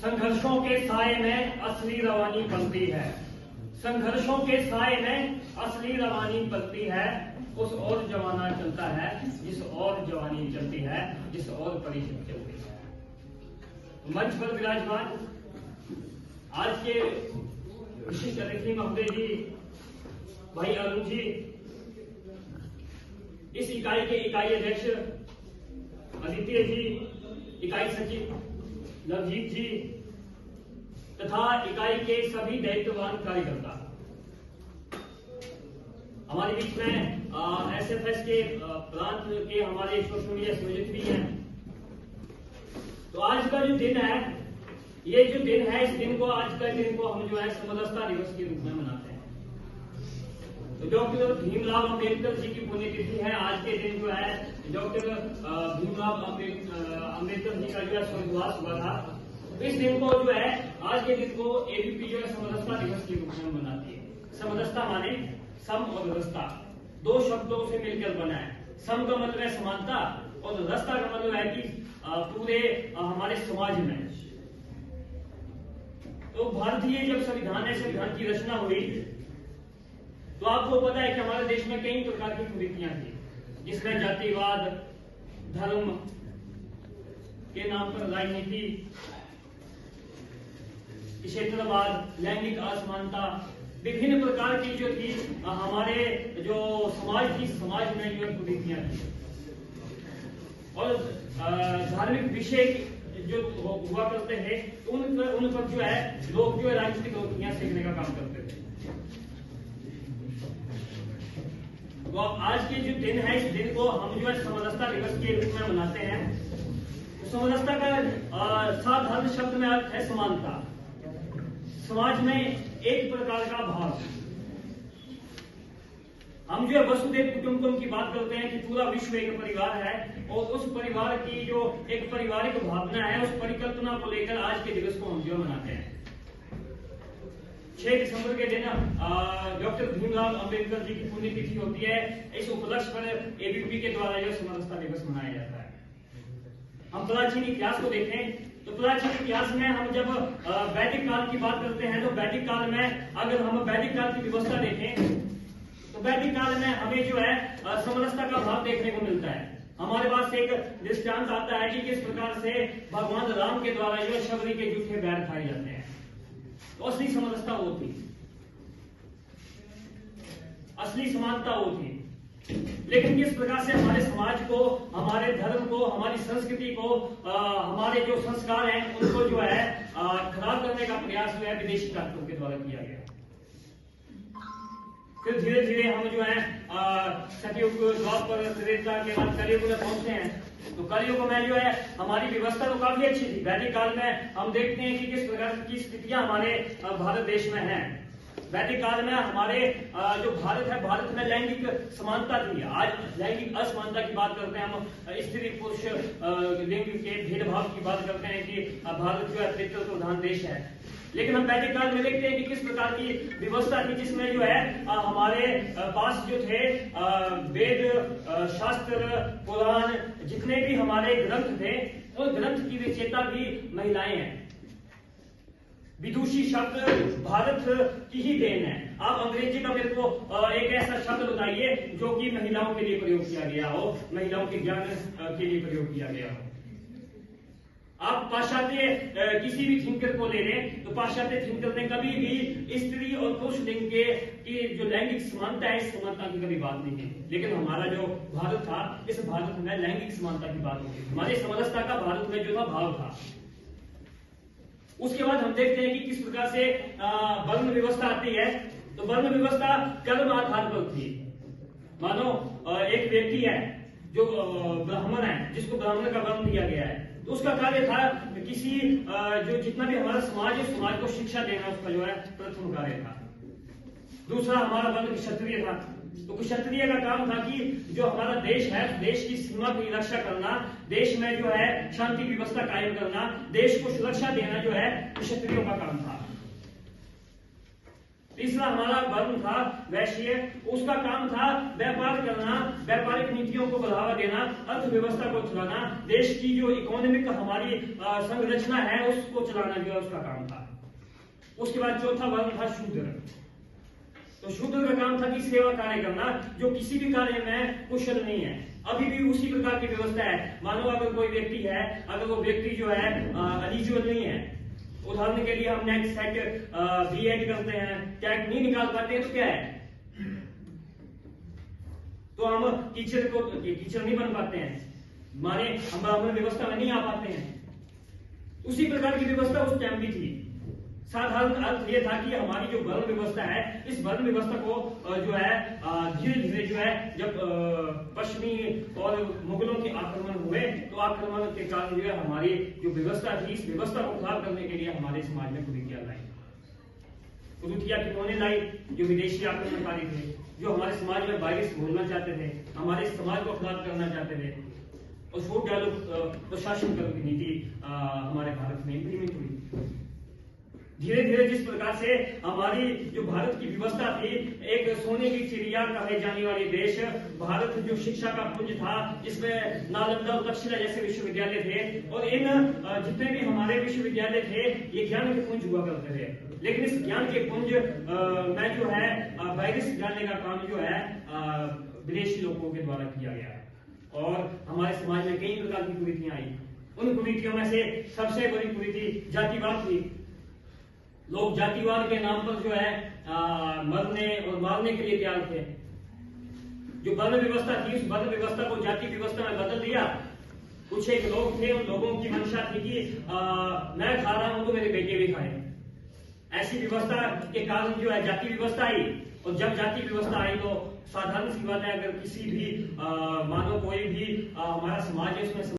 संघर्षों के साए में असली रवानी पलती है। संघर्षों के साए में असली रवानी पलती है। उस और जमाना चलता है जिस और जवानी चलती है, जिस और परिषद चलती है। मंच पर विराजमान आज के विशिष्ट अतिथि महोदय जी, भाई अरुण जी, इस इकाई के इकाई अध्यक्ष आदित्य जी, इकाई सचिव नवजीत जी तथा इकाई के सभी दायित्ववान कार्यकर्ता, हमारे बीच में एसएफएस के प्रांत के हमारे सोशल मीडिया संयोजक भी हैं। तो आज का जो दिन है, ये जो दिन है, इस दिन को, आज का दिन को हम जो है समरसता दिवस के रूप में मनाते हैं। तो डॉक्टर भीमराव अंबेडकर जी की पुण्यतिथि है। आज के दिन जो है डॉक्टर भीमराव अंबेडकर जी का जो है स्वर्गवास हुआ था। तो इस दिन को जो है, आज के दिन को एबीपी जो है समरसता दिवस के रूप में मनाती है। समरसता माने सम और रसता, दो शब्दों से मिलकर बना है। सम का मतलब है समानता और रसता का मतलब है कि पूरे हमारे समाज में। तो भारतीय जब संविधान है, संविधान की रचना हुई, तो आपको पता है कि हमारे देश में कई प्रकार की कुरीतियां थी, जिसमें जातिवाद, धर्म के नाम पर राजनीति, क्षेत्रवाद, लैंगिक असमानता, विभिन्न प्रकार की जो थी हमारे जो समाज थी, समाज में जो कुरीतियां थी। और धार्मिक विषय जो हुआ करते हैं, तो उन पर जो है लोग जो है राजनीतिक रोटियां सेकने का काम करते थे। तो आज के जो दिन है, इस दिन को हम जो है समरसता दिवस के रूप में मनाते हैं। तो समरसता का साधारण शब्द में अर्थ है समानता। समाज में एक प्रकार का भाव। हम जो है वसुधैव कुटुंबकम की बात करते हैं कि पूरा विश्व एक परिवार है, और उस परिवार की जो एक पारिवारिक भावना है, उस परिकल्पना को लेकर आज के दिवस को हम जो मनाते हैं। 6 दिसंबर के दिन डॉक्टर भीमराव अंबेडकर जी की पुण्यतिथि होती है। इस उपलक्ष्य पर एबीपी के द्वारा यह समरसता दिवस मनाया जाता है। हम प्राचीन इतिहास को देखें तो प्राचीन इतिहास में हम जब वैदिक काल की बात करते हैं, तो वैदिक काल में अगर हम वैदिक काल की व्यवस्था देखें, तो वैदिक काल में हमें जो है समरसता का भाव देखने को मिलता है। हमारे पास एक दृष्टांत आता है कि किस प्रकार से भगवान राम के द्वारा जो शबरी के जूठे बैर खाए जाते हैं। तो असली समरसता वो थी, असली समानता वो थी। लेकिन किस प्रकार से हमारे समाज को, हमारे धर्म को, हमारी संस्कृति को, हमारे जो संस्कार हैं, उनको जो है खराब करने का प्रयास जो है विदेशी ताकतों के द्वारा किया गया। फिर धीरे धीरे हम जो है सतयुग, द्वापर, त्रेता के बाद कलयुग में पहुंचते हैं। तो कलयुग में जो है हमारी व्यवस्था तो काफी अच्छी थी। वैदिक काल में हम देखते हैं कि किस प्रकार की स्थितियां हमारे भारत देश में हैं। वैदिक काल में हमारे जो भारत है, भारत में लैंगिक समानता थी। आज लैंगिक असमानता की बात करते हैं हम, स्त्री पुरुष लिंग के भेदभाव की बात करते हैं कि भारत जो है पितृ प्रधान देश है। लेकिन हम वैदिक काल में देखते हैं कि किस प्रकार की व्यवस्था थी, जिसमें जो है हमारे पास जो थे वेद, शास्त्र, पुराण, जितने भी हमारे ग्रंथ थे, उन ग्रंथ की विजेता भी महिलाएं हैं। विदुषी शब्द भारत की ही देन है। आप अंग्रेजी का मेरे को एक ऐसा शब्द बताइए जो कि महिलाओं के लिए प्रयोग किया गया हो, महिलाओं के ज्ञान के लिए प्रयोग किया गया हो। आप पाश्चात्य किसी भी थिंकर को ले लें, तो पाश्चात्य थिंकर ने कभी भी स्त्री और पुरुष लिंग की जो लैंगिक समानता है, इस समानता की कभी बात नहीं की। लेकिन हमारा जो भारत था, इस भारत में लैंगिक समानता की बात होती, हमारी समरसता का भारत में जो था भाव था। उसके बाद हम देखते हैं कि किस प्रकार से वर्ण व्यवस्था आती है। तो वर्ण व्यवस्था कर्म आधार पर थी। मानो एक व्यक्ति है जो ब्राह्मण है, जिसको ब्राह्मण का वर्ण दिया गया है, तो उसका कार्य था किसी जो जितना भी हमारा समाज है, समाज को शिक्षा देना उसका जो है प्रथम कार्य था। दूसरा हमारा वर्ण क्षत्रिय था। तो क्षत्रिय का काम था कि जो हमारा देश है, देश की सीमा की रक्षा करना, देश में जो है शांति व्यवस्था कायम करना, देश को सुरक्षा देना जो है क्षत्रियों का काम था। तीसरा हमारा वर्ण था वैश्य, उसका काम था व्यापार करना, व्यापारिक नीतियों को बढ़ावा देना, अर्थव्यवस्था को चलाना, देश की जो इकोनॉमिक हमारी संरचना है उसको चलाना जो है उसका काम था। उसके बाद चौथा वर्ण था शूद्र। तो शूद्र का काम था कि सेवा कार्य करना, जो किसी भी कार्य में कुशल नहीं है। अभी भी उसी प्रकार की व्यवस्था है। मानो अगर कोई व्यक्ति है, अगर वो व्यक्ति जो है एलिजिबल नहीं है, उदाहरण के लिए हम नेक्स्ट सेट बीएड करते हैं, टैग नहीं निकाल पाते हैं, तो क्या है, तो हम टीचर नहीं बन पाते हैं, माने हम ब्राह्मण व्यवस्था में नहीं आ पाते हैं। उसी प्रकार की व्यवस्था उस टाइम भी थी। साधारण अर्थ यह था कि हमारी जो वर्ण व्यवस्था है, इस वर्ण व्यवस्था को जो है धीरे धीरे जो है जब पश्चिमी और मुगलों के आक्रमण हुए, तो आक्रमण के कारण जो है हमारी जो व्यवस्था थी, इस व्यवस्था को खराब करने के लिए हमारे समाज में कुरीतियां लाई। कुरीतियां किन्होंने लाई? जो विदेशी आक्रमणकारी थे, जो हमारे समाज में वायरस घोलना चाहते थे, हमारे समाज को खराब करना चाहते थे, और फूड डायलॉग प्रशासन की नीति हमारे भारत में इम्प्लीमेंट हुई। धीरे धीरे जिस प्रकार से हमारी जो भारत की व्यवस्था थी, एक सोने की चिड़िया कहे जाने वाली देश भारत जो शिक्षा का पुंज था, जिसमें नालंदा और दक्षिणा जैसे विश्वविद्यालय थे, और इन जितने भी हमारे विश्वविद्यालय थे ये ज्ञान के पुंज हुआ करते थे। लेकिन इस ज्ञान के पुंज में जो है वायरस डालने का काम जो है विदेशी लोगों के द्वारा किया गया, और हमारे समाज में कई प्रकार की कुरीतियां आई। उन कुरीतियों में से सबसे बड़ी कुरीति जातिवाद थी। लोग जातिवाद के नाम पर जो है मरने और मारने के लिए तैयार थे। जो वर्ण व्यवस्था थी, उस वर्ण व्यवस्था को जाति व्यवस्था में बदल दिया। कुछ एक लोग थे, उन लोगों की मंशा थी कि मैं खा रहा हूं तो मेरे बेटे भी खाए। ऐसी व्यवस्था के कारण जो है जाति व्यवस्था आई, और जब जाति व्यवस्था आई तो साधारण सी बात है, अगर किसी भी मानो कोई भी हमारा समाज है उसमें